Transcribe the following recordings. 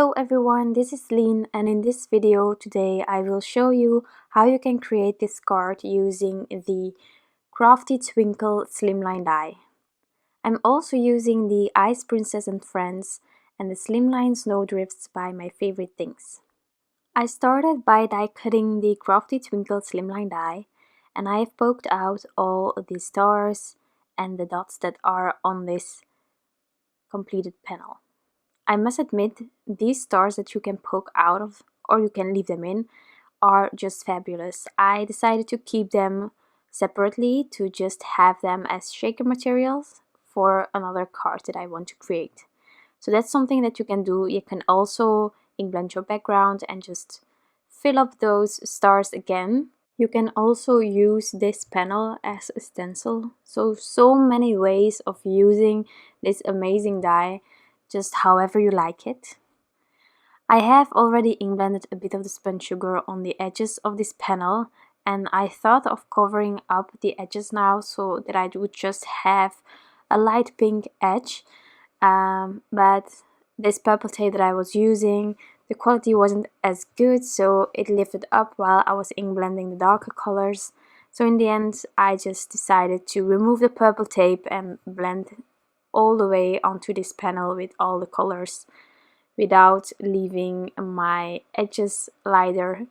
Hello everyone, this is Lean, and in this video today I will show you how you can create this card using the Crafty Twinkle Slimline Die. I'm also using the Ice Princess and Friends and the Slimline Snowdrifts by My Favorite Things. I started by die cutting the Crafty Twinkle Slimline Die, and I have poked out all the stars and the dots that are on this completed panel. I must admit, these stars that you can poke out of, or you can leave them in, are just fabulous. I decided to keep them separately to just have them as shaker materials for another card that I want to create. So that's something that you can do. You can also ink blend your background and just fill up those stars again. You can also use this panel as a stencil. So many ways of using this amazing die, just however you like it. I have already ink blended a bit of the spun sugar on the edges of this panel, and I thought of covering up the edges now so that I would just have a light pink edge, but this purple tape that I was using, the quality wasn't as good, so it lifted up while I was ink blending the darker colors. So in the end I just decided to remove the purple tape and blend all the way onto this panel with all the colors without leaving my edges lighter.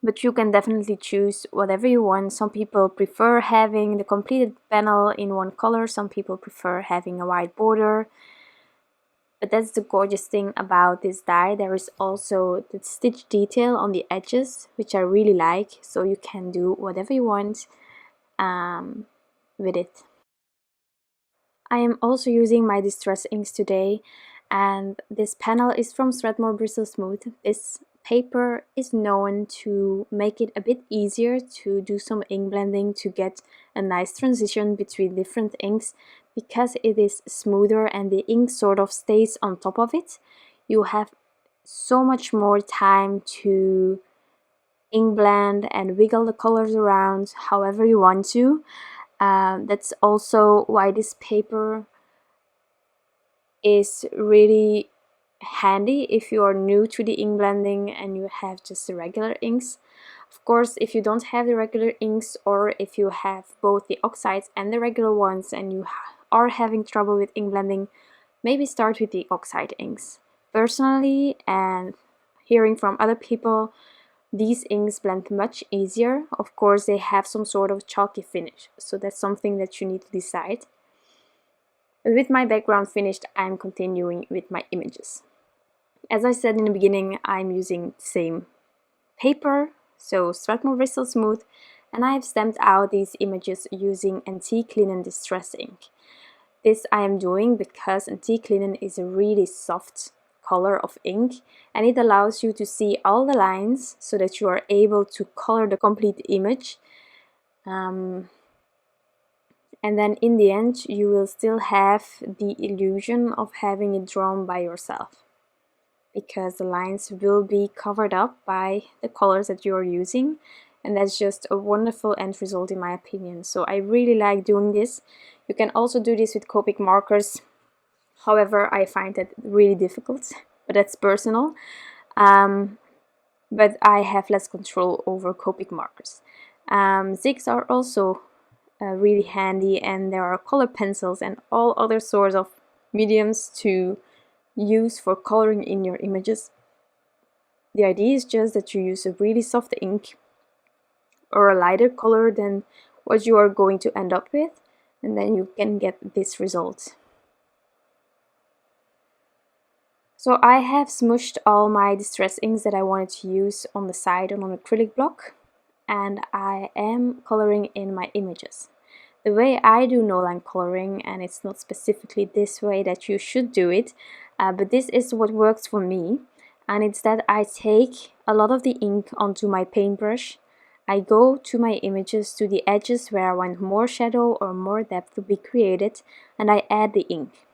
But you can definitely choose whatever you want. Some people prefer having the completed panel in one color, some people prefer having a white border. But that's the gorgeous thing about this die. There is also the stitch detail on the edges, which I really like, so you can do whatever you want with it. I am also using my distress inks today, and this panel is from Strathmore Bristol Smooth. This paper is known to make it a bit easier to do some ink blending, to get a nice transition between different inks, because it is smoother and the ink sort of stays on top of it. You have so much more time to ink blend and wiggle the colors around however you want to. That's also why this paper is really handy if you are new to the ink blending and you have just the regular inks. Of course, if you don't have the regular inks, or if you have both the oxides and the regular ones and you are having trouble with ink blending, maybe start with the oxide inks. Personally, and hearing from other people, these inks blend much easier. Of course, they have some sort of chalky finish, so that's something that you need to decide. With my background finished, I'm continuing with my images. As I said in the beginning, I'm using the same paper, so Strathmore Bristol Smooth, and I have stamped out these images using antique linen distress ink. This I am doing because antique linen is a really soft color of ink, and it allows you to see all the lines so that you are able to color the complete image. And then in the end you will still have the illusion of having it drawn by yourself, because the lines will be covered up by the colors that you are using, and that's just a wonderful end result in my opinion. So I really like doing this. You can also do this with Copic markers. However, I find that really difficult, but that's personal. But I have less control over Copic markers. Zigs are also really handy, and there are color pencils and all other sorts of mediums to use for coloring in your images. The idea is just that you use a really soft ink or a lighter color than what you are going to end up with, and then you can get this result. So I have smushed all my distress inks that I wanted to use on the side on an acrylic block, and I am coloring in my images. The way I do no-line coloring, and it's not specifically this way that you should do it, but this is what works for me, and it's that I take a lot of the ink onto my paintbrush. I go to my images, to the edges where I want more shadow or more depth to be created, and I add the ink.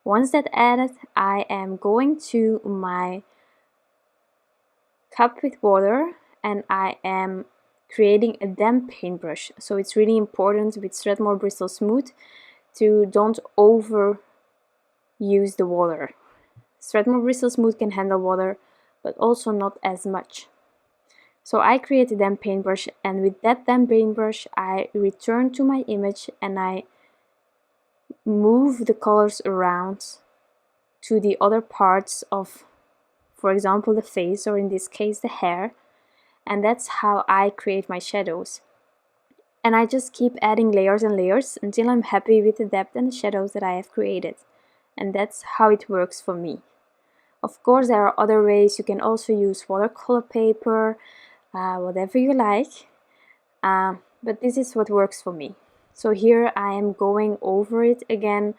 Once that's added, I am going to my cup with water, and I am creating a damp paintbrush. So it's really important with Strathmore Bristol Smooth to don't over use the water. Strathmore Bristol Smooth can handle water, but also not as much. So I create a damp paintbrush, and with that damp paintbrush I return to my image and I move the colors around to the other parts of, for example, the face, or in this case the hair, and that's how I create my shadows. And I just keep adding layers and layers until I'm happy with the depth and the shadows that I have created. And that's how it works for me. Of course, there are other ways. You can also use watercolor paper, whatever you like, but this is what works for me. So here I am going over it again,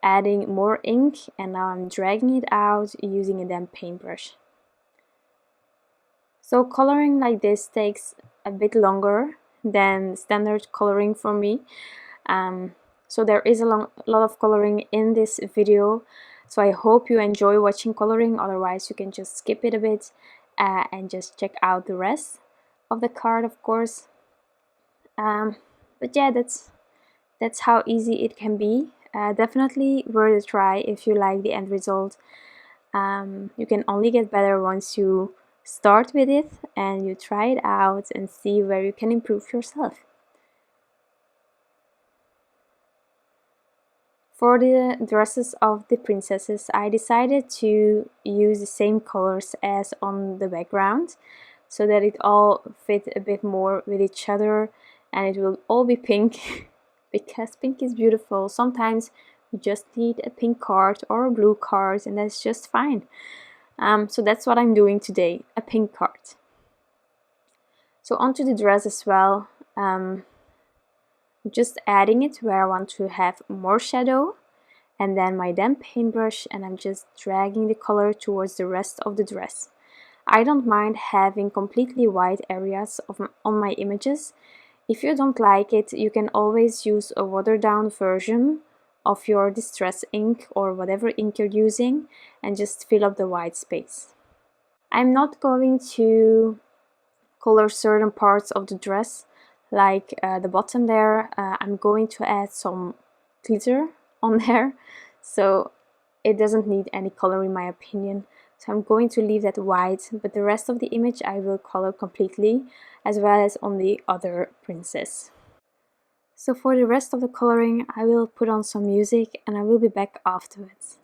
adding more ink, and now I'm dragging it out using a damp paintbrush. So coloring like this takes a bit longer than standard coloring for me. So there is a lot of coloring in this video, so I hope you enjoy watching coloring. Otherwise you can just skip it a bit and just check out the rest of the card, of course. But yeah, that's how easy it can be. Definitely worth a try if you like the end result. You can only get better once you start with it and you try it out and see where you can improve yourself. For the dresses of the princesses, I decided to use the same colors as on the background, so that it all fit a bit more with each other, and it will all be pink because pink is beautiful. Sometimes you just need a pink card or a blue card, and that's just fine. So that's what I'm doing today, a pink card. So onto the dress as well, I'm just adding it where I want to have more shadow, and then my damp paintbrush, and I'm just dragging the color towards the rest of the dress. I don't mind having completely white areas on my images. If you don't like it, you can always use a watered down version of your distress ink or whatever ink you're using and just fill up the white space. I'm not going to color certain parts of the dress, like the bottom there. I'm going to add some glitter on there, so it doesn't need any color in my opinion. So I'm going to leave that white, but the rest of the image I will color completely, as well as on the other princess. So for the rest of the coloring I will put on some music and I will be back afterwards.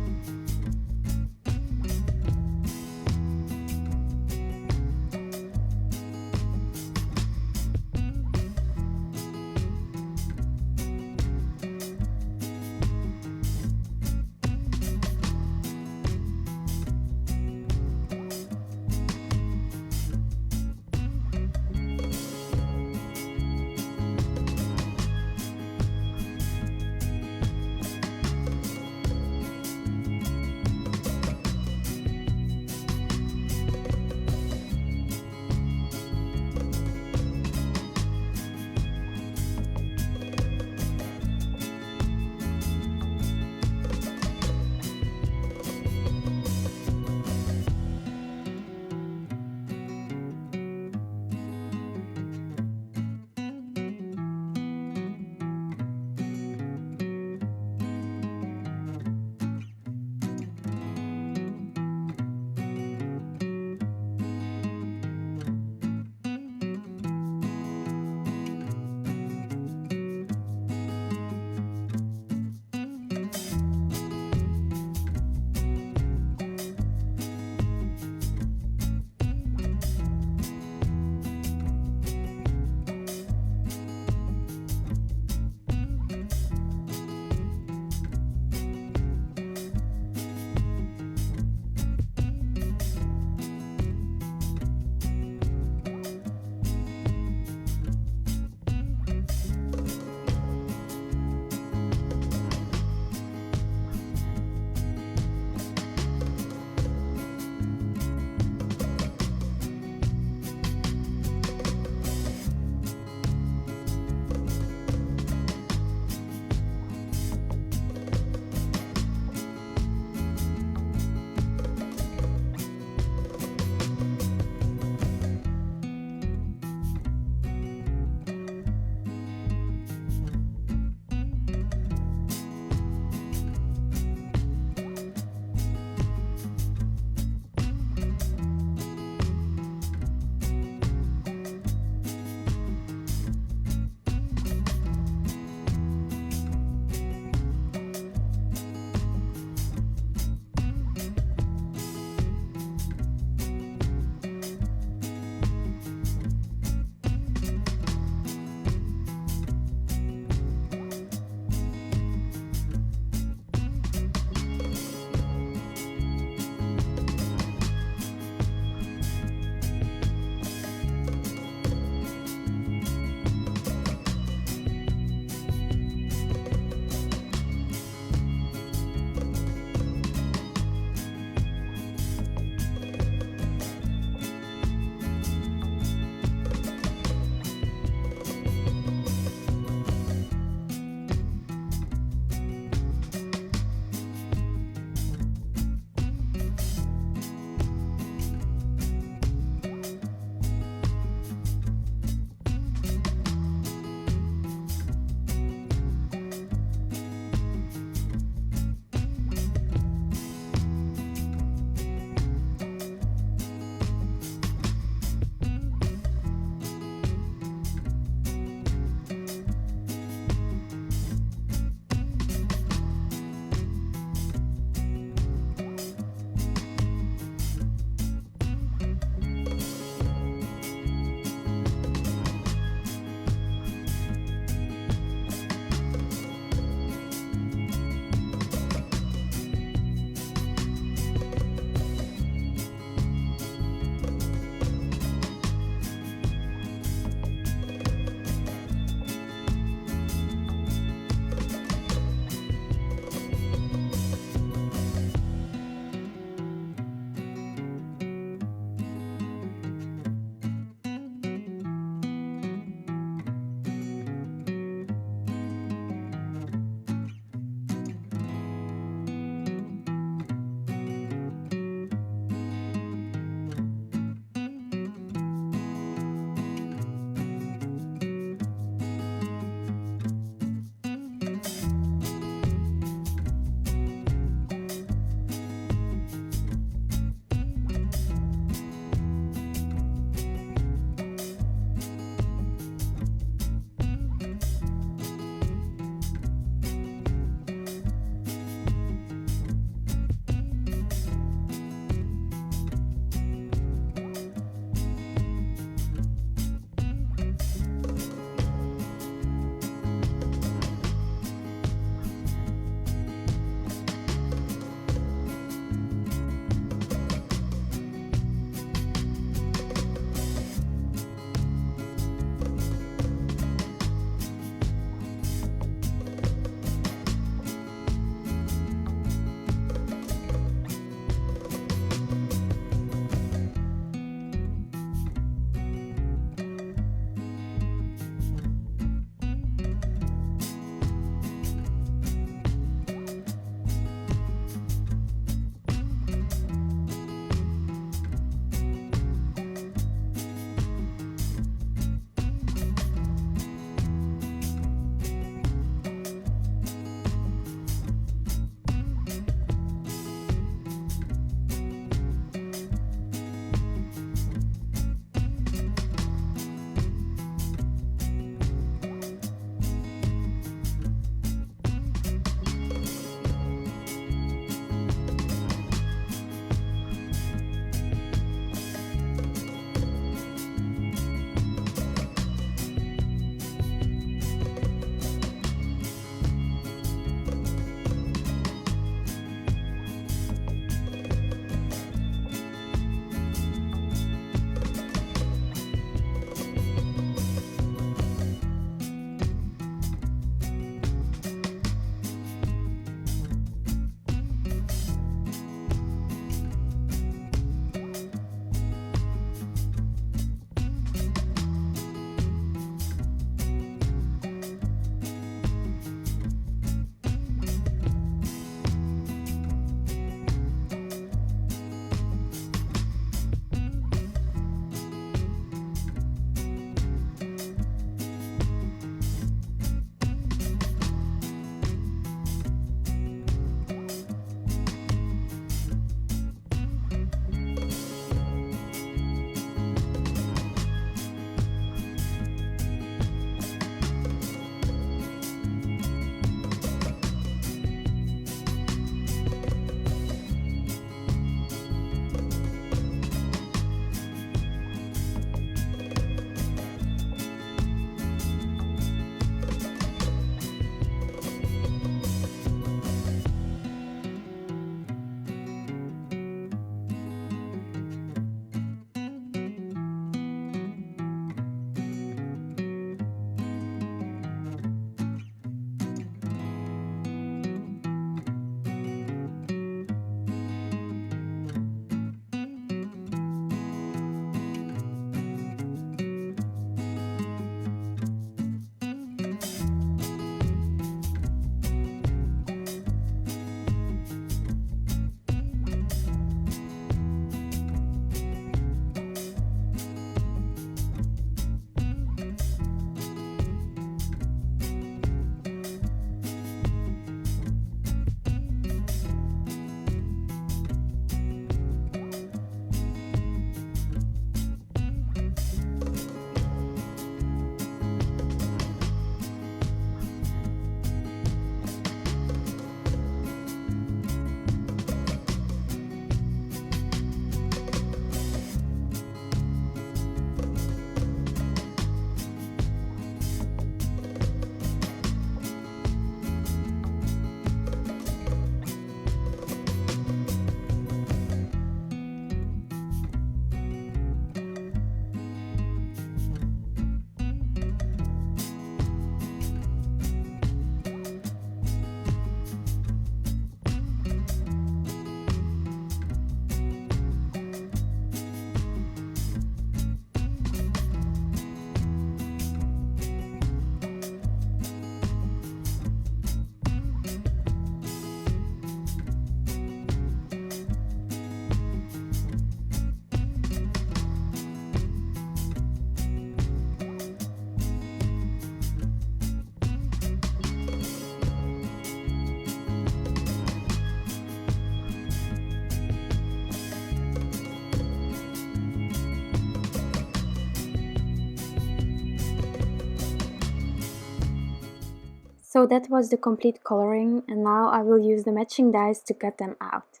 So that was the complete coloring, and now I will use the matching dies to cut them out.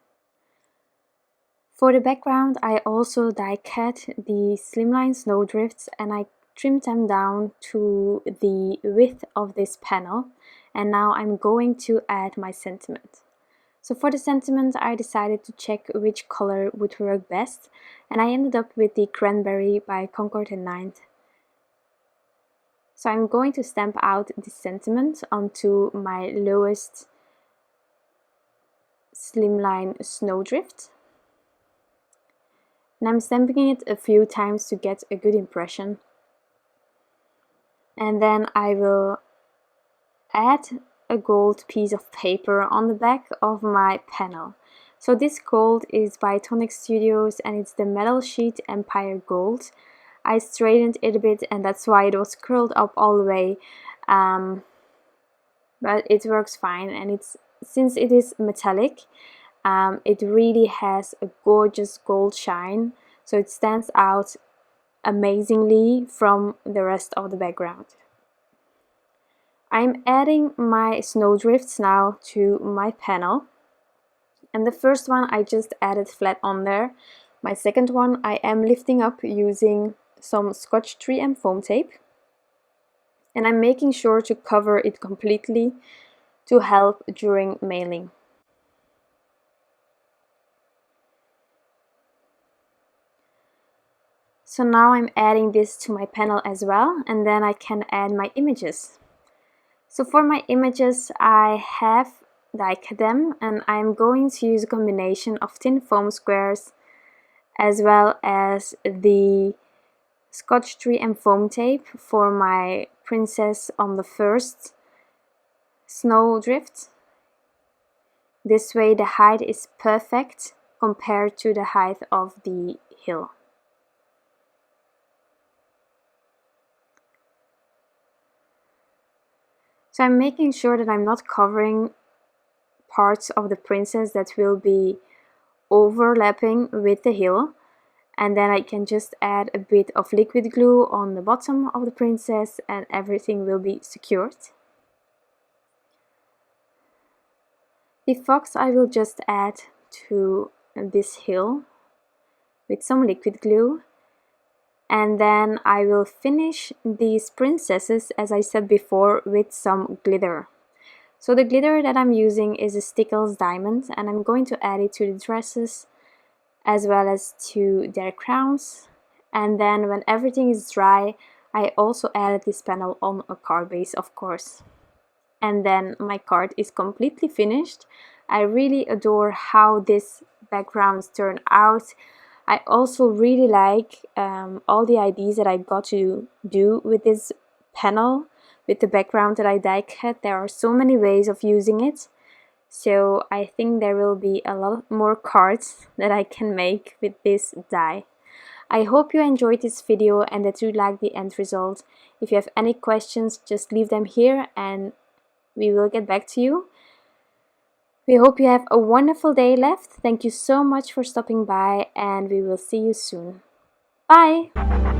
For the background, I also die cut the slimline snowdrifts and I trimmed them down to the width of this panel, and now I'm going to add my sentiment. So for the sentiment, I decided to check which color would work best, and I ended up with the Cranberry by Concord and 9th. So I'm going to stamp out this sentiment onto my lowest slimline snowdrift. And I'm stamping it a few times to get a good impression. And then I will add a gold piece of paper on the back of my panel. So this gold is by Tonic Studios and it's the Metal Sheet Empire Gold. I straightened it a bit and that's why it was curled up all the way, but it works fine, and since it is metallic, it really has a gorgeous gold shine, so it stands out amazingly from the rest of the background. I'm adding my snowdrifts now to my panel, and the first one I just added flat on there. My second one I am lifting up using some Scotch 3M foam tape, and I'm making sure to cover it completely to help during mailing. So now I'm adding this to my panel as well, and then I can add my images. So for my images I have die cut them, and I'm going to use a combination of thin foam squares as well as the Scotch 3M foam tape for my princess on the first snowdrift. This way the height is perfect compared to the height of the hill. So I'm making sure that I'm not covering parts of the princess that will be overlapping with the hill, and then I can just add a bit of liquid glue on the bottom of the princess and everything will be secured. The fox I will just add to this hill with some liquid glue, and then I will finish these princesses, as I said before, with some glitter. So the glitter that I'm using is a Stickles diamond, and I'm going to add it to the dresses as well as to their crowns. And then when everything is dry, I also added this panel on a card base, of course. And then my card is completely finished. I really adore how this backgrounds turn out. I also really like all the ideas that I got to do with this panel, with the background that I die cut. There are so many ways of using it. So I think there will be a lot more cards that I can make with this die. I hope you enjoyed this video and that you like the end result. If you have any questions, just leave them here and we will get back to you. We hope you have a wonderful day left. Thank you so much for stopping by and we will see you soon. Bye!